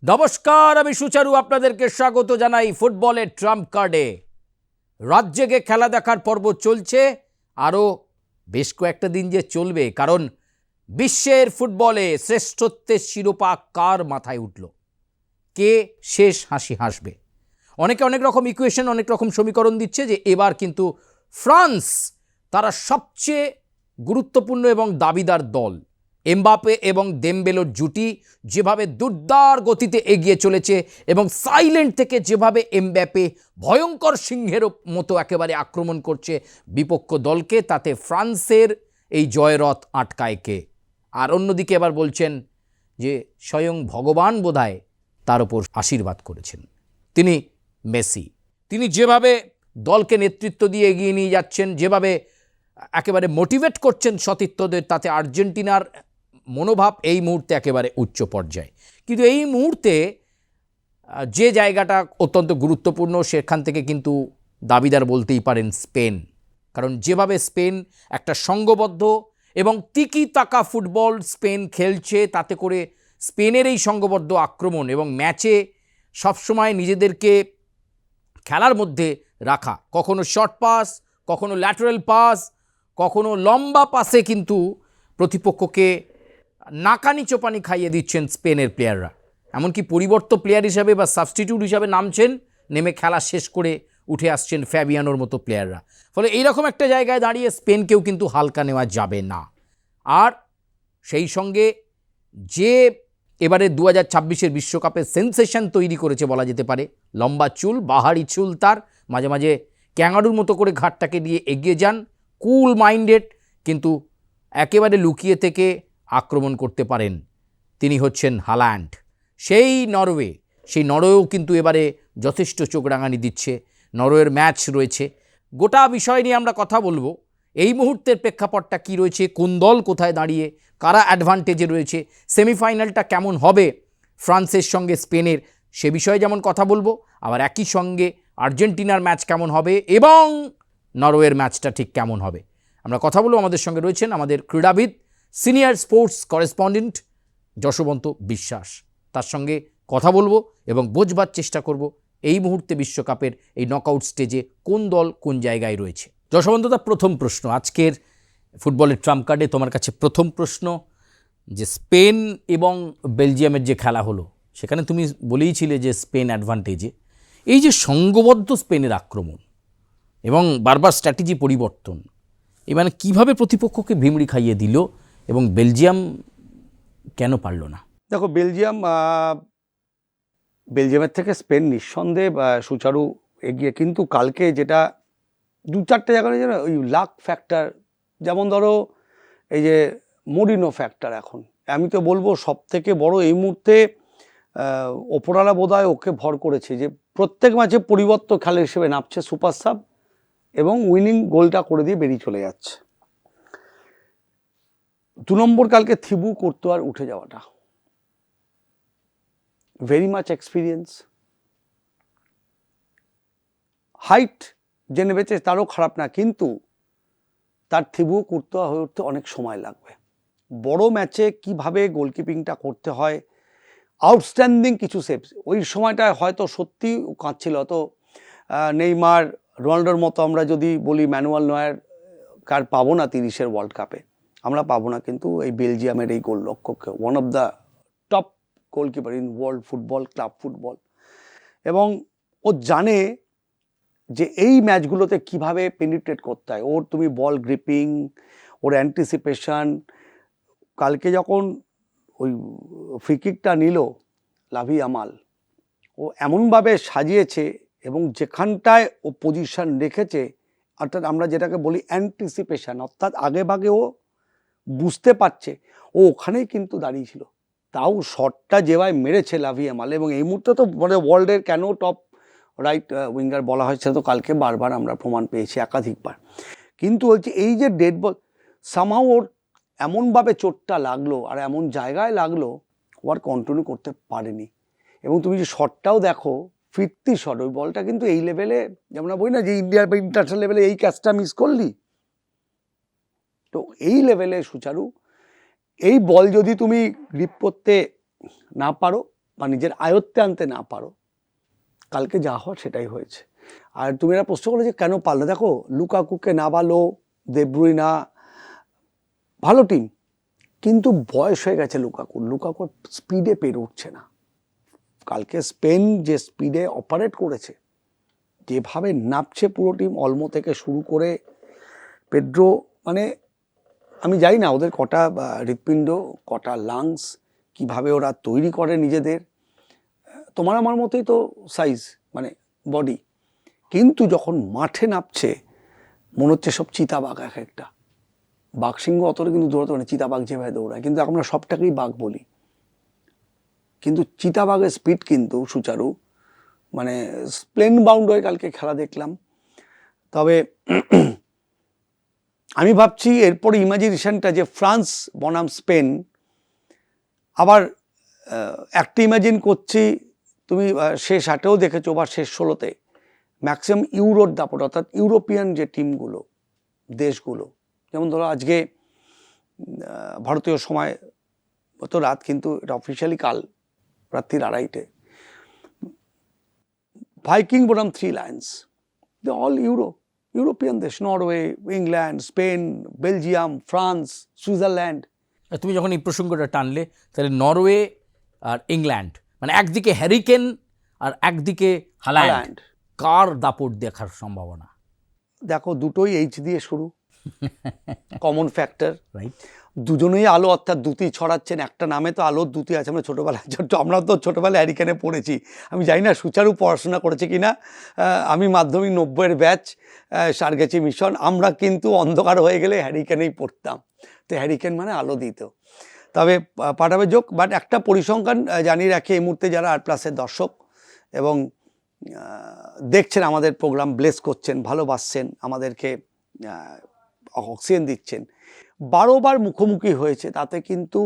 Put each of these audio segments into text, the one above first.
নমস্কার, আমি সুচারু আপনাদেরকে স্বাগত জানাই ফুটবলের ট্রাম্প কার্ডে। রাত জেগে খেলা দেখার পর্ব চলছে, আরও বেশ কয়েকটা দিন যে চলবে, কারণ বিশ্বের ফুটবলে শ্রেষ্ঠত্বের শিরোপা কার মাথায় উঠল, কে শেষ হাসি হাসবে। অনেকে অনেক রকম ইকুয়েশন, অনেক রকম সমীকরণ দিচ্ছে যে এবার কিন্তু ফ্রান্স তারা সবচেয়ে গুরুত্বপূর্ণ এবং দাবিদার দল। এমবাপে এবং দেমবেলের জুটি যেভাবে দুর্দার গতিতে এগিয়ে চলেছে এবং সাইলেন্ট থেকে যেভাবে এমবাপে ভয়ঙ্কর সিংহের মতো একেবারে আক্রমণ করছে বিপক্ষ দলকে, তাতে ফ্রান্সের এই জয়রথ আটকায় কে? আর অন্যদিকে এবার বলছেন যে স্বয়ং ভগবান বোধহয় তার উপর আশীর্বাদ করেছেন। তিনি মেসি, তিনি যেভাবে দলকে নেতৃত্ব দিয়ে এগিয়ে নিয়ে যাচ্ছেন, যেভাবে একেবারে মোটিভেট করছেন সতীর্থদের, তাতে আর্জেন্টিনার মনোভাব এই মুহূর্তে একেবারে উচ্চ পর্যায়ে। কিন্তু এই মুহূর্তে যে জায়গাটা অত্যন্ত গুরুত্বপূর্ণ, সেখান থেকে কিন্তু দাবিদার বলতেই পারেন স্পেন। কারণ যেভাবে স্পেন একটা সংঘবদ্ধ এবং তিকি তাকা ফুটবল স্পেন খেলছে, তাতে করে স্পেনের এই সংঘবদ্ধ আক্রমণ এবং ম্যাচে সবসময় নিজেদেরকে খেলার মধ্যে রাখা, কখনো শর্ট পাস, কখনো ল্যাটারাল পাস, কখনো লম্বা পাসে কিন্তু প্রতিপক্ষকে নাকানি চোপানি খাইয়ে দিচ্ছেন স্পেনের প্লেয়াররা। এমনকি পরিবর্তিত প্লেয়ার হিসাবে বা সাবস্টিটিউট হিসাবে নামছেন, নেমে খেলা শেষ করে উঠে আসছেন ফ্যাবিয়ানোর মতো প্লেয়াররা। ফলে এইরকম একটা জায়গায় দাঁড়িয়ে স্পেনকেও কিন্তু হালকা নেওয়া যাবে না। আর সেই সঙ্গে যে এবারে 2026 বিশ্বকাপের সেন্সেশন তৈরি করেছে বলা যেতে পারে, লম্বা চুল, বাহারি চুল, তার মাঝে মাঝে ক্যাঙ্গারুর মতো করে ঘাটটাকে দিয়ে এগিয়ে যান, কুল মাইন্ডেড, কিন্তু একেবারে লুকিয়ে থেকে আক্রমণ করতে পারেন, তিনি হচ্ছেন হাল্যান্ড। সেই নরওয়েও কিন্তু এবারে যথেষ্ট চোখ রাঙানি দিচ্ছে। নরওয়ের ম্যাচ রয়েছে, গোটা বিষয় নিয়ে আমরা কথা বলবো। এই মুহূর্তের প্রেক্ষাপটটা কি রয়েছে, কোন দল কোথায় দাঁড়িয়ে, কারা অ্যাডভান্টেজে রয়েছে, সেমিফাইনালটা কেমন হবে ফ্রান্সের সঙ্গে স্পেনের, সে বিষয়ে যেমন কথা বলবো, আবার একই সঙ্গে আর্জেন্টিনার ম্যাচ কেমন হবে এবং নরওয়ের ম্যাচটা ঠিক কেমন হবে আমরা কথা বলবো। আমাদের সঙ্গে রয়েছেন আমাদের ক্রীড়াবিদ, সিনিয়র স্পোর্টস করেসপন্ডেন্ট যশবন্ত বিশ্বাস। তার সঙ্গে কথা বলবো এবং বোঝবার চেষ্টা করব এই মুহূর্তে বিশ্বকাপের এই নকআউট স্টেজে কোন দল কোন জায়গায় রয়েছে। যশবন্ত দা, প্রথম প্রশ্ন আজকের ফুটবলের ট্রাম্প কার্ডে তোমার কাছে প্রথম প্রশ্ন, যে স্পেন এবং বেলজিয়ামের যে খেলা হলো, সেখানে তুমি বলেইছিলে যে স্পেন অ্যাডভান্টেজে। এই যে সংঘবদ্ধ স্পেনের আক্রমণ এবং বারবার স্ট্র্যাটেজি পরিবর্তন, মানে কীভাবে প্রতিপক্ষকে ভিমড়ি খাইয়ে দিল এবং বেলজিয়াম কেন পারল না? দেখো, বেলজিয়ামের থেকে স্পেন নিঃসন্দেহে সুচারু এগিয়ে, কিন্তু কালকে যেটা দু চারটে জায়গায় যেন ওই লাক ফ্যাক্টর, যেমন ধরো এই যে মরিনো ফ্যাক্টর, এখন আমি তো বলবো সব থেকে বড় এই মুহূর্তে ওপরওয়ালা বোধহয় ওকে ভর করেছে যে প্রত্যেক ম্যাচে পরিবর্তন খেলা হিসেবে নামছে সুপার সাব এবং উইনিং গোলটা করে দিয়ে বেরিয়ে চলে যাচ্ছে। 2 নম্বর কালকে থিবু কোর্তোয়ার উঠে যাওয়াটা, ভেরি মাচ এক্সপিরিয়েন্স, হাইট যে নেবেছে তারও খারাপ না, কিন্তু তার থিবু কোর্তোয়া হয়ে উঠতে অনেক সময় লাগবে। বড় ম্যাচে কিভাবে গোলকিপিংটা করতে হয়, আউটস্ট্যান্ডিং কিছু সেভস। ওই সময়টায় হয়তো সত্যি কাঁদছিল, তো নেইমার, রোনাল্ডোর মতো আমরা যদি বলি ম্যানুয়াল নয়ার কার পাবো না 30-এর ওয়ার্ল্ড কাপে, আমরা পাবো না, কিন্তু এই বেলজিয়ামের এই গোলরক্ষককে, one of the top goalkeeper in world football, club football, এবং ও জানে যে এই ম্যাচগুলোতে কিভাবে পেনিট্রেট করতে হয়। ওর তুমি বল গ্রিপিং, ওর অ্যান্টিসিপেশন, কালকে যখন ওই ফ্রিকিকটা নিল লাভি আমাল, ও এমনভাবে সাজিয়েছে এবং যেখানটায় ও পজিশন রেখেছে, অর্থাৎ আমরা যেটাকে বলি অ্যান্টিসিপেশন, অর্থাৎ আগে ভাগে ও বুঝতে পারছে, ও ওখানেই কিন্তু দাঁড়িয়েছিল, তাও শটটা যেভাবে মেরেছে লাভি আমাল। এবং এই মুহূর্তে তো মানে ওয়ার্ল্ডের কেন টপ রাইট উইঙ্গার বলা হয়েছে, তো কালকে বারবার আমরা প্রমাণ পেয়েছি, একাধিকবার। কিন্তু হচ্ছে এই যে ডেড বল, সামহাও ওর এমনভাবে চোটটা লাগলো আর এমন জায়গায় লাগলো, ও আর কন্টিনিউ করতে পারেনি। এবং তুমি যে শটটাও দেখো, ফিরতি শট, ওই বলটা কিন্তু এই লেভেলে, যেমন বলি না যে ইন্ডিয়ার বা ইন্টারন্যাশনাল লেভেলে এই ক্যাচটা মিস করলি, তো এই লেভেলে সুচারু এই বল যদি তুমি গ্রিপ করতে না পারো, বা নিজের আয়ত্তে আনতে না পারো, কালকে যা হওয়ার সেটাই হয়েছে। আর তুমি এরা প্রশ্ন করলে যে কেন পারলে, দেখো লুকাকুকে না ভালো, দে ব্রুইনা ভালো টিম, কিন্তু বয়স হয়ে গেছে লুকাকুর স্পিডে পেরে উঠছে না। কালকে স্পেন যে স্পিডে অপারেট করেছে, যেভাবে নাপছে পুরো টিম, অলমো থেকে শুরু করে পেড্রো, মানে আমি জানি না ওদের কটা হৃৎপিণ্ড, কটা লাংস, কিভাবে ওরা তৈরি করে নিজেদের। তোমার আমার মতোই তো সাইজ, মানে বডি, কিন্তু যখন মাঠে নামছে মনে হচ্ছে সব চিতাবাঘ। এক একটা বাঘসিংহ অতটা কিন্তু দৌড়াতে পারে, চিতাবাঘ যেভাবে দৌড়ায়, কিন্তু আমরা সবটাকেই বাঘ বলি, কিন্তু চিতাবাঘের স্পিড কিন্তু সুচারু, মানে প্লেন বাউন্ড হয়ে কালকে খেলা দেখলাম। তবে আমি ভাবছি এরপরে ইমাজিনেশনটা যে ফ্রান্স বনাম স্পেন, আবার একটা ইমাজিন করছি, তুমি শেষ 8-এও দেখেছো বা শেষ 16-তে ম্যাক্সিমাম ইউরোর দাপট, অর্থাৎ ইউরোপিয়ান যে টিমগুলো, দেশগুলো, যেমন ধরো আজকে ভারতীয় সময় তো রাত, কিন্তু এটা অফিসিয়ালি কাল রাত্রির 2:30 ভাইকিং বনাম 3 লায়ন্স, দে অল ইউরোপিয়ান দেশ, Norway, England, Spain, Belgium, France, Switzerland. তুমি যখন এই প্রসঙ্গটা টানলে, তাহলে নরওয়ে আর ইংল্যান্ড, মানে একদিকে হ্যারিকেন আর একদিকে হাল্যান্ড, কার দাপট দেখার সম্ভাবনা? দেখো দুটোই এইচ দিয়ে শুরু, কমন ফ্যাক্টর, রাইট? দুজনেই আলো, অর্থাৎ দুতি ছড়াচ্ছেন, একটা নামে তো আলোর দুতি আছে। আমরা তো ছোটোবেলায় হ্যারিকেনে পড়েছি, আমি জানি না সুচারু পড়াশোনা করেছে কি না, আমি মাধ্যমিক 90-এর ব্যাচ, সারগেছি মিশন, আমরা কিন্তু অন্ধকার হয়ে গেলে হ্যারিকেনেই পড়তাম, তো হ্যারিকেন মানে আলো দিত। তবে পাঠাবে যোগ, বাট একটা পরিসংখ্যান জানিয়ে রাখি এই মুহূর্তে যারা আর+এর দর্শক এবং দেখছেন আমাদের প্রোগ্রাম, ব্লেস করছেন, ভালোবাসছেন, আমাদেরকে অক্সিজেন দিচ্ছেন, 12 বার মুখোমুখি হয়েছে, তাতে কিন্তু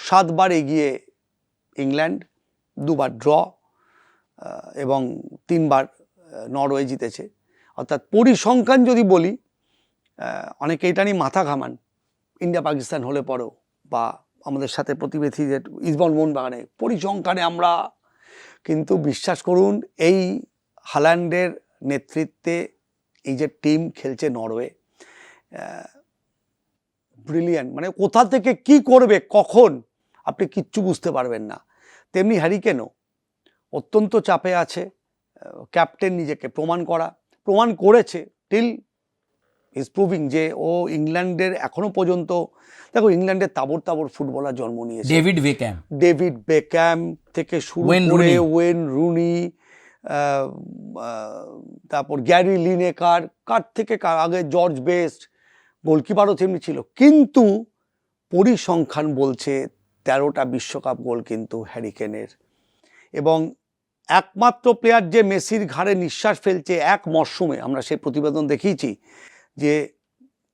7 বার এগিয়ে ইংল্যান্ড, 2 বার ড্র এবং 3 বার নরওয়ে জিতেছে। অর্থাৎ পরিসংখ্যান যদি বলি, অনেকে এটা নিয়ে মাথা ঘামান, ইন্ডিয়া পাকিস্তান হলে পরেও, বা আমাদের সাথে প্রতিবেশী যে ইস্টবেঙ্গল মোহনবাগানে, পরিসংখ্যানে আমরা, কিন্তু বিশ্বাস করুন এই হাল্যান্ডের নেতৃত্বে এই যে টিম খেলছে নরওয়ে, ব্রিলিয়ান্ট, মানে কোথা থেকে কি করবে কখন আপনি কিচ্ছু বুঝতে পারবেন না। তেমনি হ্যারিকেনও অত্যন্ত চাপে আছে, ক্যাপ্টেন নিজেকে প্রমাণ করেছে, টিল ইজ প্রুভিং যে ও ইংল্যান্ডের এখনো পর্যন্ত, দেখো ইংল্যান্ডের তাবড় ফুটবলার জন্ম নিয়েছে, ডেভিড বেকহ্যাম থেকে শুরু করে ওয়েন রুনি, তারপর গ্যারি লিনেকার, কার থেকে আগে জর্জ বেস্ট, গোলকিপারও তেমনি ছিল, কিন্তু পরিসংখ্যান বলছে 13টা বিশ্বকাপ গোল কিন্তু হ্যারিকেনের, এবং একমাত্র প্লেয়ার যে মেসির ঘাড়ে নিঃশ্বাস ফেলছে এক মরশুমে, আমরা সেই প্রতিবেদন দেখিয়েছি যে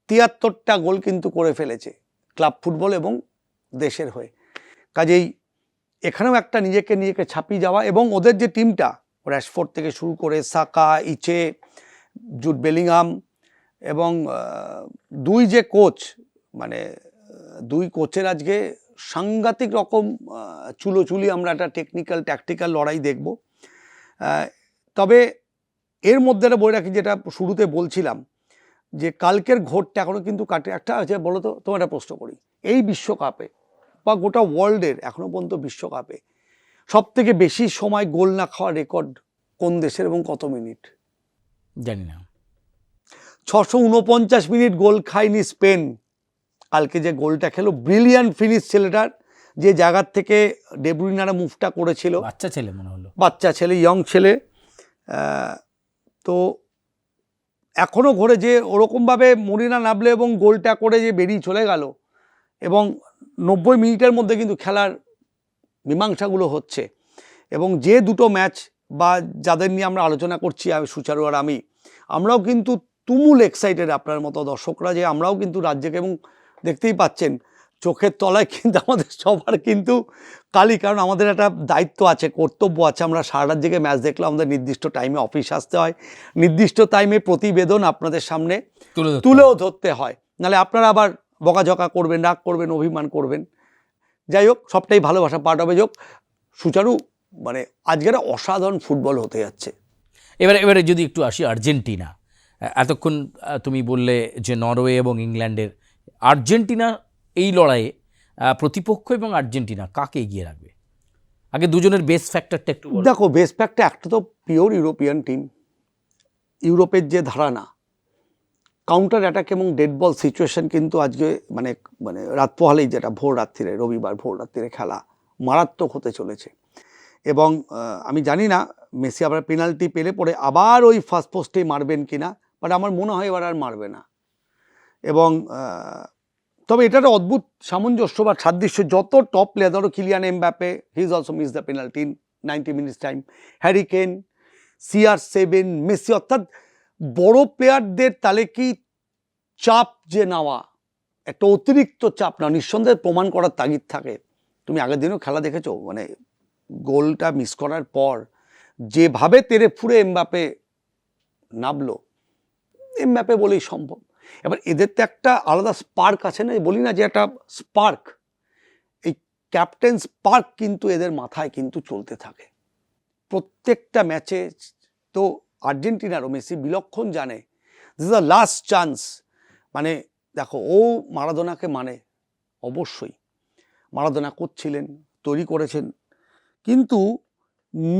73টা গোল কিন্তু করে ফেলেছে ক্লাব ফুটবল এবং দেশের হয়ে। কাজেই এখানেও একটা নিজেকে ছাপিয়ে যাওয়া, এবং ওদের যে টিমটা, র্যাশফোর্ড থেকে শুরু করে সাকা, ইচে, জুড বেলিংহাম, এবং 2 যে কোচ, মানে 2 কোচের আজকে সাংঘাতিক রকম চুলোচুলি, আমরা একটা টেকনিক্যাল ট্যাকটিক্যাল লড়াই দেখব। তবে এর মধ্যে একটা বলে রাখি, যেটা শুরুতে বলছিলাম, যে কালকের ঘোরটা এখনও কিন্তু কাটে। একটা আছে, বলো তো, তোমার একটা প্রশ্ন করি, এই বিশ্বকাপে বা গোটা ওয়ার্ল্ডের এখনও পর্যন্ত বিশ্বকাপে সবথেকে বেশি সময় গোল না খাওয়ার রেকর্ড কোন দেশের এবং কত মিনিট? জানি না। 649 মিনিট গোল খায়নি স্পেন। কালকে যে গোলটা খেলো, ব্রিলিয়ান্ট ফিনিশ ছেলেটার, যে জায়গার থেকে ডে ব্রুইনারা মুভটা করেছিল, বাচ্চা ছেলে মনে হলো, বাচ্চা ছেলে, ইয়ং ছেলে, তো এখনও ঘোরে যে ওরকমভাবে মরিনা নাবলে এবং গোলটা করে যে বেরিয়ে চলে গেল, এবং 90 মিনিটের মধ্যে কিন্তু খেলার মীমাংসাগুলো হচ্ছে, এবং যে দুটো ম্যাচ বা যাদের নিয়ে আমরা আলোচনা করছি, আমি সুচারু আর আমরাও কিন্তু তুমুল এক্সাইটেড, আপনার মতো দর্শকরা, যে আমরাও কিন্তু রাজ্যকে, এবং দেখতেই পাচ্ছেন চোখের তলায় কিন্তু আমাদের সবার কিন্তু কালি, কারণ আমাদের একটা দায়িত্ব আছে, কর্তব্য আছে, আমরা সারা রাত জেগে ম্যাচ দেখলে আমাদের নির্দিষ্ট টাইমে অফিস আসতে হয়, নির্দিষ্ট টাইমে প্রতিবেদন আপনাদের সামনে তুলেও ধরতে হয়, নাহলে আপনারা আবার বকাঝকা করবেন, রাগ করবেন, অভিমান করবেন। যাই হোক, সবটাই ভালোবাসা, পার্ট অফ এ যোগ। সুচারু মানে আজকের অসাধারণ ফুটবল হতে যাচ্ছে। এবারে যদি একটু আসি আর্জেন্টিনা, এতক্ষণ তুমি বললে যে নরওয়ে এবং ইংল্যান্ডের, আর্জেন্টিনা এই লড়াইয়ে প্রতিপক্ষ এবং আর্জেন্টিনা কাকে এগিয়ে রাখবে? আগে দুজনের বেস ফ্যাক্টরটা একটু বলো। দেখো, বেস ফ্যাক্টর একটা তো পিওর ইউরোপিয়ান টিম, ইউরোপের যে ধারণা, কাউন্টার অ্যাটাক এবং ডেড বল সিচুয়েশন কিন্তু আজকে মানে মানে রাত পোহালেই, যেটা ভোর রাত্রিরে, রবিবার ভোর রাত্রিরে খেলা মারাত্মক হতে চলেছে। এবং আমি জানি না মেসি আবার পেনাল্টি পেলে পরে আবার ওই ফার্স্ট পোস্টেই মারবেন কিনা, বাট আমার মনে হয় এবার আর মারবে না। এবং তবে এটা একটা অদ্ভুত সামঞ্জস্য বা সাদৃশ্য, যত টপ প্লেয়ার, ধরো Kylian Mbappe, he is also miss the penalty in 90 minutes time, Harry Kane, CR7, Messi, অর্থাৎ বড় প্লেয়ারদের তাহলে কি চাপ যে নেওয়া, একটা অতিরিক্ত চাপ না, নিঃসন্দেহে প্রমাণ করার তাগিদ থাকে। তুমি আগের দিনও খেলা দেখেছো, মানে গোলটা মিস করার পর যেভাবে তেরে ফুরে এমবাপে নামলো, এমবাপে বলেই সম্ভব। এবার এদের তো একটা আলাদা স্পার্ক আছে না, বলি না যে একটা স্পার্ক, এই ক্যাপ্টেন স্পার্ক কিন্তু এদের মাথায় কিন্তু চলতে থাকে প্রত্যেকটা ম্যাচে। তো আর্জেন্টিনারও মেসি বিলক্ষণ জানে this is the last chance. মানে দেখো, ও মারাদোনাকে মানে অবশ্যই মারাদোনা করছিলেন, তৈরি করেছেন, কিন্তু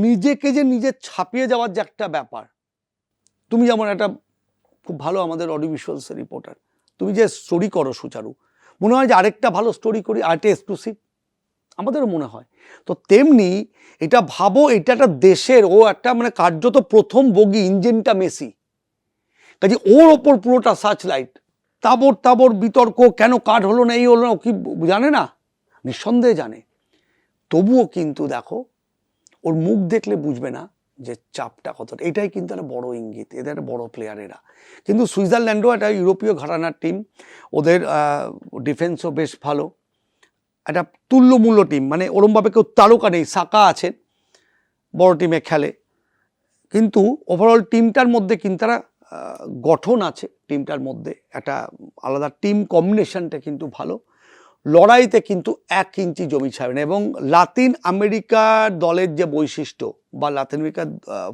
নিজেকে যে নিজে ছাপিয়ে যাওয়ার যে একটা ব্যাপার, তুমি যেমন একটা খুব ভালো আমাদের অডিও ভিজুয়ালসের রিপোর্টার, তুমি যে স্টোরি করো সুচারু, মনে হয় যে আরেকটা ভালো স্টোরি করি, আরেকটা এক্সক্লুসিভ, আমাদেরও মনে হয়। তো তেমনি এটা ভাবো, এটা একটা দেশের, ও একটা মানে কার্যত প্রথম বগি, ইঞ্জিনটা মেসি, কাজে ওর ওপর পুরোটা সার্চ লাইট, তাবর বিতর্ক, কেন কার্ড হলো না, এই হলো না, কি জানে না, নিঃসন্দেহে জানে। তবুও কিন্তু দেখো, ওর মুখ দেখলে বুঝবে না যে চাপটা কতটা। এটাই কিন্তু একটা বড় ইঙ্গিত, এদের একটা বড় প্লেয়ার এরা। কিন্তু সুইজারল্যান্ডও একটা ইউরোপীয় ঘরানার টিম, ওদের ডিফেন্সও বেশ ভালো, একটা তুল্যমূল্য টিম, মানে ওরমভাবে কেউ তারকা নেই, সাকা আছেন, বড় টিমে খেলে, কিন্তু ওভারঅল টিমটার মধ্যে কিন্তু তারা গঠন আছে, টিমটার মধ্যে একটা আলাদা টিম কম্বিনেশনটা কিন্তু ভালো, লড়াইতে কিন্তু 1 ইঞ্চি জমি ছাড়বে না। এবং লাতিন আমেরিকার দলের যে বৈশিষ্ট্য বা লাতিন আমেরিকার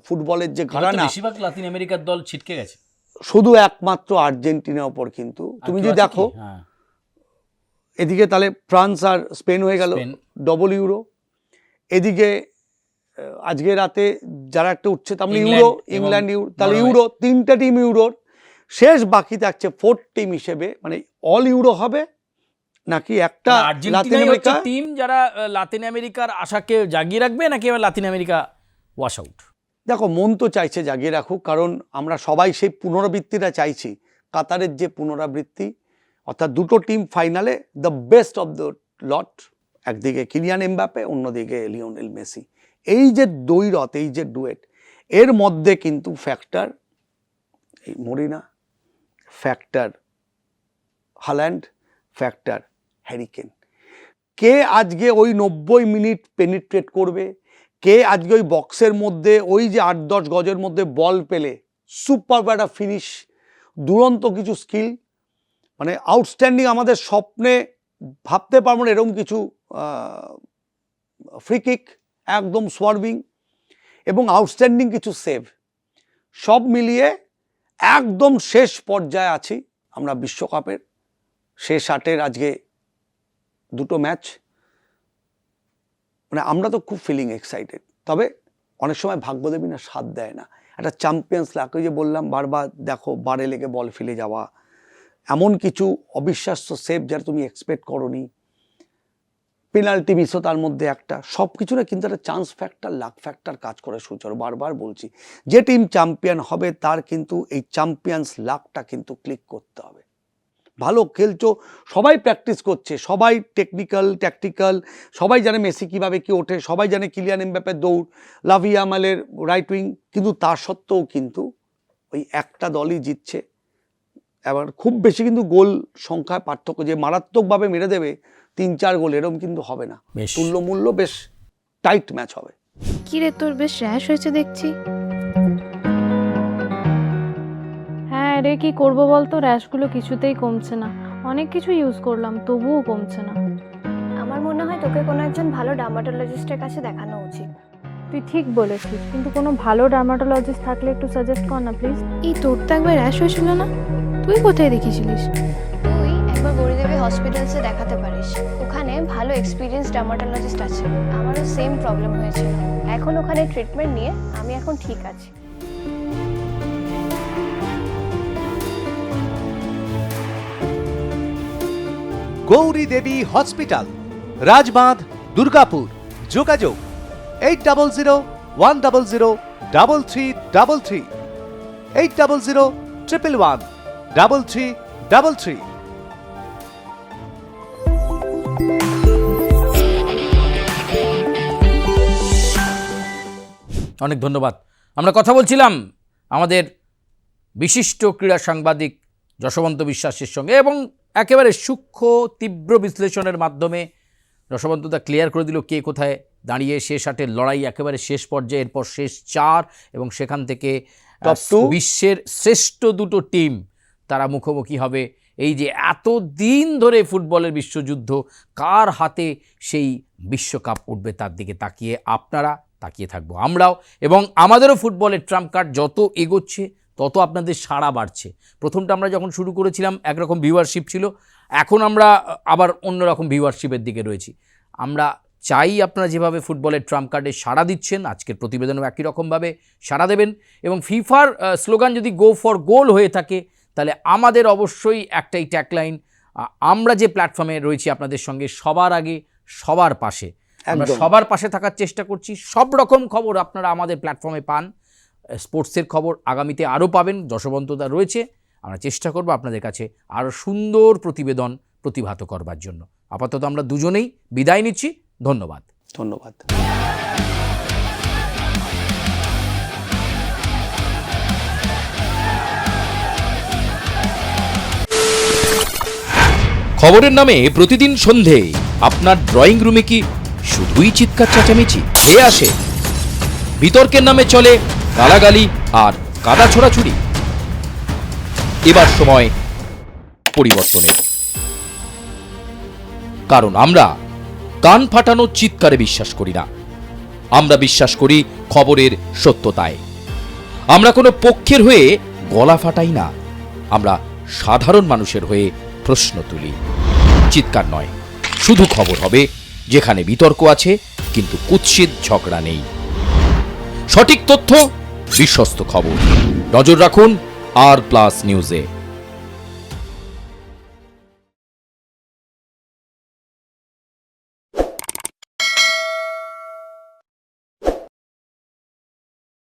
ফুটবলের যে ঘরানা, বেশিরভাগ লাতিন আমেরিকার দল ছিটকে গেছে, শুধু একমাত্র আর্জেন্টিনার ওপর কিন্তু তুমি যদি দেখো, এদিকে তাহলে ফ্রান্স আর স্পেন হয়ে গেল ডবল ইউরো, এদিকে আজকে রাতে যারা একটা উঠছে তার মানে ইউরো, ইংল্যান্ড ইউরো, তাহলে ইউরো 3টা টিম ইউরোর, শেষ বাকি থাকছে 4th টিম হিসেবে, মানে অল ইউরো হবে নাকি একটা লাতিন আমেরিকা টিম যারা লাতিন আমেরিকার আশাকে জাগিয়ে রাখবে, নাকি এবার লাতিন আমেরিকা ওয়াশ আউট? দেখো, মন তো চাইছে জাগিয়ে রাখুক, কারণ আমরা সবাই সেই পুনরাবৃত্তিটা চাইছি, কাতারের যে পুনরাবৃত্তি, অর্থাৎ দুটো টিম ফাইনালে, the best of the lot, একদিকে কিলিয়ান এমবাপে, অন্যদিকে লিওনেল মেসি। এই যে দ্বৈরথ, এই যে ডুয়েট, এর মধ্যে কিন্তু ফ্যাক্টর এই মরিনা, factor Haaland, factor Harry Kane. কে আজকে ওই 90 মিনিট পেনিট্রেট করবে, কে আজকে ওই বক্সের মধ্যে ওই যে 8-10 গজের মধ্যে বল পেলে সুপার একটা ফিনিশ, দুরন্ত কিছু স্কিল, মানে আউটস্ট্যান্ডিং, আমাদের স্বপ্নে ভাবতে পারবো না এরকম কিছু ফ্রি কিক, একদম সোয়ার্ভিং, এবং আউটস্ট্যান্ডিং কিছু সেভ, সব মিলিয়ে একদম শেষ পর্যায়ে আছি আমরা বিশ্বকাপের, শেষ 8-এর আজকে দুটো ম্যাচ, মানে আমরা তো খুব ফিলিং এক্সাইটেড। তবে অনেক সময় ভাগ্যদেবী না সাথ দেয় না, একটা চ্যাম্পিয়ন্স লাগ, ওই যে বললাম বারবার, দেখো বারে লেগে বল ফেলে যাওয়া, এমন কিছু অবিশ্বাস্য সেভ যারা তুমি এক্সপেক্ট করোনি, পেনাল্টি মিসও তার মধ্যে একটা, সব কিছু না কিন্তু একটা চান্স ফ্যাক্টর, লাক ফ্যাক্টর কাজ করে সুচারু। বারবার বলছি, যে টিম চ্যাম্পিয়ন হবে তার কিন্তু এই চ্যাম্পিয়ন্স লাকটা কিন্তু ক্লিক করতে হবে। ভালো খেলছো, সবাই প্র্যাকটিস করছে, সবাই টেকনিক্যাল ট্যাকটিক্যাল, সবাই জানে মেসি কীভাবে কি ওঠে, সবাই জানে কিলিয়ান এমবাপ্পের দৌড়, লাভি ইয়ামালের রাইট উইং, কিন্তু তা সত্ত্বেও কিন্তু ওই একটা দলই জিতছে। এবার খুব বেশি কিন্তু গোল সংখ্যায় পার্থক্য, যে মারাত্মকভাবে মেরে দেবে 3-4 গোল, এরকম কিন্তু হবে না, তুল্যমূল্য বেশ টাইট ম্যাচ হবে। কি রে, তোর বেশ র্যাশ হয়েছে দেখছি। হ্যাঁ রে, কি করবো বলতো, র্যাশগুলো কিছুতেই কমছে না, অনেক কিছু ইউজ করলাম তবুও কমছে না। আমার মনে হয় হয় তোকে কোনো একজন ভালো ডার্মাটোলজিস্টের কাছে দেখানো উচিত। তুই ঠিক বলেছিস, কিন্তু কোনো ভালো ডার্মাটোলজিস্ট থাকলে একটু সাজেস্ট কর না প্লিজ। এই তোর তো একবার র্যাশ হয়েছিল না? তুই কোথায় দেখিয়েছিলিস? তুই একবার গৌরীদেবী হসপিটালসে দেখাতে পারিস, ওখানে ভালো এক্সপিরিয়েন্স ডার্মাটোলজিস্ট আছে। আমারও সেম প্রবলেম হয়েছিল, এখন ওখানে ট্রিটমেন্ট নিয়ে আমি এখন ঠিক আছি। গৌরী দেবী হসপিটাল, রাজবাঁধ, দুর্গাপুর। যোগাযোগ 8001003333, 8001113333। অনেক ধন্যবাদ। আমরা কথা বলছিলাম আমাদের বিশিষ্ট ক্রীড়া সাংবাদিক যশবন্ত বিশ্বাসের সঙ্গে এবং একেবারে সূক্ষ্ম তীব্র বিশ্লেষণের মাধ্যমে যশবন্ত তা ক্লিয়ার করে দিল কে কোথায় দাঁড়িয়ে। শেষ আটের লড়াই একেবারে শেষ পর্যায়ে, এরপর শেষ 4 এবং সেখান থেকে Top 2 বিশ্বের শ্রেষ্ঠ দুটো টিম তারা মুখোমুখি হবে। এই যে এত দিন ধরে ফুটবলের বিশ্বযুদ্ধ, কার হাতে সেই বিশ্বকাপ উঠবে তার দিকে তাকিয়ে আপনারা তাকিয়ে থাকবো আমরাও, এবং আমাদেরও ফুটবলের ট্রাম্প কার্ড যত এগোচ্ছে তত আপনাদের সাড়া বাড়ছে। প্রথমটা আমরা যখন শুরু করেছিলাম একরকম ভিউয়ারশিপ ছিল, এখন আমরা আবার অন্যরকম ভিউয়ারশিপের দিকে রয়েছি। আমরা চাই আপনারা যেভাবে ফুটবলের ট্রাম্প কার্ডে সাড়া দিচ্ছেন, আজকের প্রতিবেদনও একই রকমভাবে সাড়া দেবেন। এবং ফিফার স্লোগান যদি গো ফর গোল হয়ে থাকে, তাহলে আমাদের অবশ্যই একটাই ট্যাগলাইন, আমরা যে প্ল্যাটফর্মে রয়েছি আপনাদের সঙ্গে সবার আগে সবার পাশে। আমরা একদম। সবার পাশে থাকার চেষ্টা করছি। সব রকম খবর আপনারা আমাদের প্ল্যাটফর্মে পান, স্পোর্টসের খবর আগামীতে আরও পাবেন, যশবন্তদা রয়েছে। আমরা চেষ্টা করব আপনাদের কাছে আরও সুন্দর প্রতিবেদন প্রতিভাত করবার জন্য। আপাতত আমরা দুজনেই বিদায় নিচ্ছি। ধন্যবাদ। ধন্যবাদ। খবরের নামে প্রতিদিন সন্ধে আপনার ড্রয়িং রুমে কি শুধুই চিৎকার চেঁচামেচি হে আসে? বিতর্কের নামে চলে গালাগালি আর কাদা ছোড়াছুড়ি। এবার সময় পরিবর্তনের, কারণ আমরা কান ফাটানো চিৎকারে বিশ্বাস করি না। আমরা বিশ্বাস করি খবরের সত্যতায়। আমরা কোনো পক্ষের হয়ে গলা ফাটাই না, আমরা সাধারণ মানুষের হয়ে প্রশ্ন তুলি। চিৎকার নয়, শুধু খবর হবে যেখানে বিতর্ক আছে কিন্তু কুৎসিত ঝগড়া নেই। সঠিক তথ্য, বিশ্বস্ত খবর। নজর রাখুন আর প্লাস নিউজে।